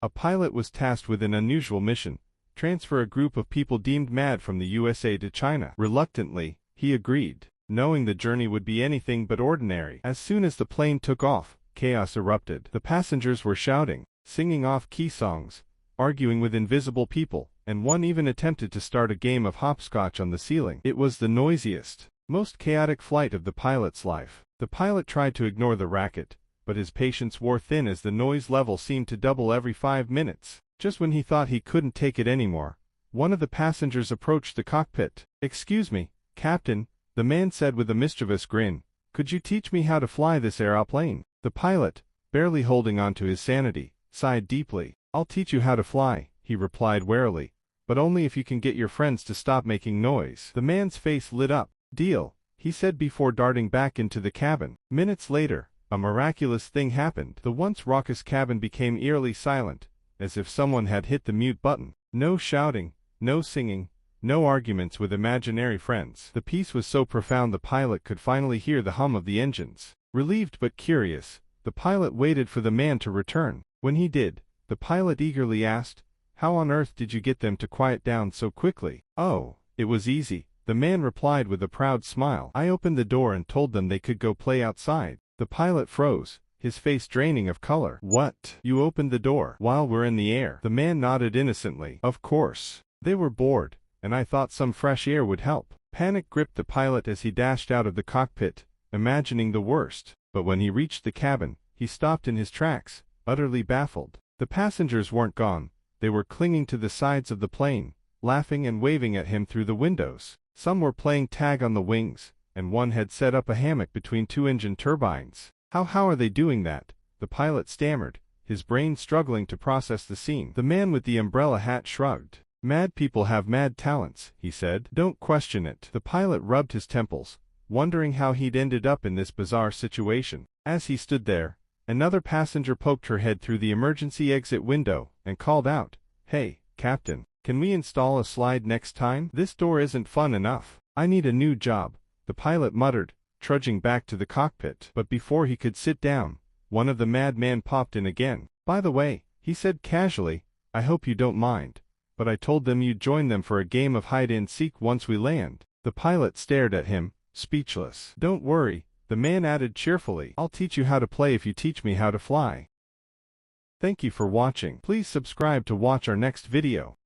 A pilot was tasked with an unusual mission: transfer a group of people deemed mad from the USA to China. Reluctantly, he agreed, knowing the journey would be anything but ordinary. As soon as the plane took off, chaos erupted. The passengers were shouting, singing off-key songs, arguing with invisible people, and one even attempted to start a game of hopscotch on the ceiling. It was the noisiest, most chaotic flight of the pilot's life. The pilot tried to ignore the racket, but his patience wore thin as the noise level seemed to double every 5 minutes. Just when he thought he couldn't take it anymore, one of the passengers approached the cockpit. "Excuse me, Captain," the man said with a mischievous grin. "Could you teach me how to fly this aeroplane?" The pilot, barely holding on to his sanity, sighed deeply. "I'll teach you how to fly," he replied warily, "but only if you can get your friends to stop making noise." The man's face lit up. "Deal," he said before darting back into the cabin. Minutes later, a miraculous thing happened. The once raucous cabin became eerily silent, as if someone had hit the mute button. No shouting, no singing, no arguments with imaginary friends. The peace was so profound the pilot could finally hear the hum of the engines. Relieved but curious, the pilot waited for the man to return. When he did, the pilot eagerly asked, "How on earth did you get them to quiet down so quickly?" "Oh, it was easy," the man replied with a proud smile. "I opened the door and told them they could go play outside." The pilot froze, his face draining of color. "What? You opened the door while we're in the air?" The man nodded innocently. "Of course. They were bored, and I thought some fresh air would help." Panic gripped the pilot as he dashed out of the cockpit, imagining the worst. But when he reached the cabin, he stopped in his tracks, utterly baffled. The passengers weren't gone. They were clinging to the sides of the plane, laughing and waving at him through the windows. Some were playing tag on the wings, and one had set up a hammock between 2 engine turbines. How are they doing that?" the pilot stammered, his brain struggling to process the scene. The man with the umbrella hat shrugged. "Mad people have mad talents," he said. "Don't question it." The pilot rubbed his temples, wondering how he'd ended up in this bizarre situation. As he stood there, another passenger poked her head through the emergency exit window and called out, "Hey, Captain, can we install a slide next time? This door isn't fun enough." "I need a new job," the pilot muttered, trudging back to the cockpit. But before he could sit down, one of the madmen popped in again. "By the way," he said casually, "I hope you don't mind, but I told them you'd join them for a game of hide-and-seek once we land." The pilot stared at him, speechless. "Don't worry," the man added cheerfully. "I'll teach you how to play if you teach me how to fly." Thank you for watching. Please subscribe to watch our next video.